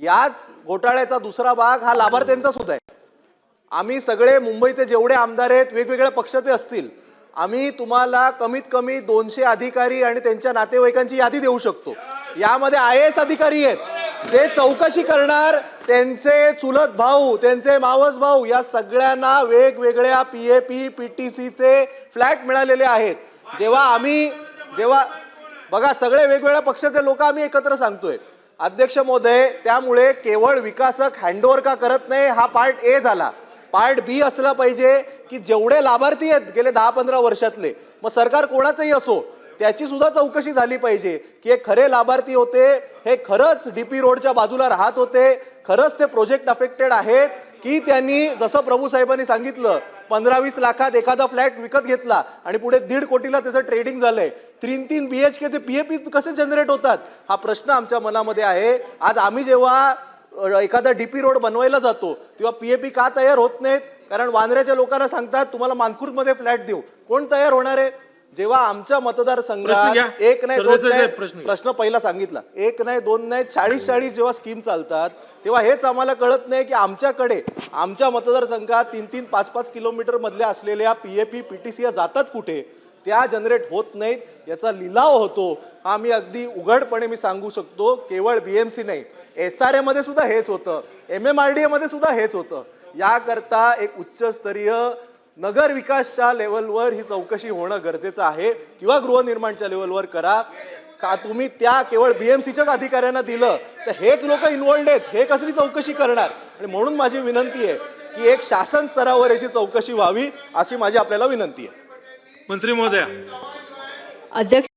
याच घोटाळ्याचा दुसरा भाग हा लाभार्थ्यांचा सुद्धा आहे। आम्ही सगळे मुंबईचे जेवढे आमदार आहेत वेगवेगळ्या पक्षाचे असतील, आम्ही तुम्हाला कमीत कमी 200 अधिकारी आणि त्यांच्या नातेवाईकांची यादी देऊ शकतो। यामध्ये IAS अधिकारी आहेत जे चौकशी करणार, त्यांचे चुलत भाऊ, त्यांचे मावस भाऊ या सगळ्यांना वेगवेगळ्या PAP PTCचे फ्लॅट मिळालेले आहेत। जेव्हा बघा सगळे वेगवेगळ्या पक्षाचे लोक आम्ही एकत्र सांगतोय अध्यक्ष महोदय, त्यामुळे केवळ विकासक हँडओव्हर का करत नाही हा पार्ट A झाला। पार्ट B असला पाहिजे की जेवढे लाभार्थी आहेत गेले 10-15 वर्षातले, मग सरकार कोणाचंही असो, त्याची सुद्धा चौकशी झाली पाहिजे की हे खरे लाभार्थी होते, हे खरंच DP रोडच्या बाजूला राहत होते, खरंच ते प्रोजेक्ट अफेक्टेड आहेत की त्यांनी जसं प्रभू साहेबांनी सांगितलं 15-20 लाखात एखादा फ्लॅट विकत घेतला आणि पुढे 1.5 कोटीला त्याचं ट्रेडिंग झालंय। 3-3 BHK चे PAP कसे जनरेट होतात हा प्रश्न आमच्या मनामध्ये आहे। आज आम्ही जेव्हा एखादा DP रोड बनवायला जातो तेव्हा PAP का तयार होत नाहीत? कारण वांद्र्याच्या लोकांना सांगतात तुम्हाला मानखुर्दमध्ये फ्लॅट देऊ, कोण तयार होणार आहे? जेव्हा आमच्या मतदारसंघात एक नाही दोन नाही, प्रश्न पहिला सांगितला, एक नाही दोन नाही 40 जेव्हा स्कीम चालतात तेव्हा हेच आम्हाला कळत नाही की आमच्याकडे आमच्या मतदारसंघात 3-3, 5-5 किलोमीटर मधल्या असलेल्या PAP PTC जातात कुठे? त्या जनरेट होत नाहीत, याचा लिलाव होतो। आम्ही अगदी उघडपणे मी सांगू शकतो, केवळ BMC नाही SRA मध्ये सुद्धा हेच होतं, MMRDA मध्ये सुद्धा हेच होतं। याकरता एक उच्चस्तरीय नगर विकासच्या लेवलवर ही चौकशी होणं गरजेचं आहे किंवा गृहनिर्माणच्या लेवलवर करा। का तुम्ही त्या केवळ BMCच्याच अधिकाऱ्यांना दिलं तर हेच लोक इन्व्हॉल्ड आहेत, हे कसली चौकशी करणार? आणि म्हणून माझी विनंती आहे की एक शासन स्तरावर याची चौकशी व्हावी अशी माझी आपल्याला विनंती आहे। मंत्री महोदय, अध्यक्ष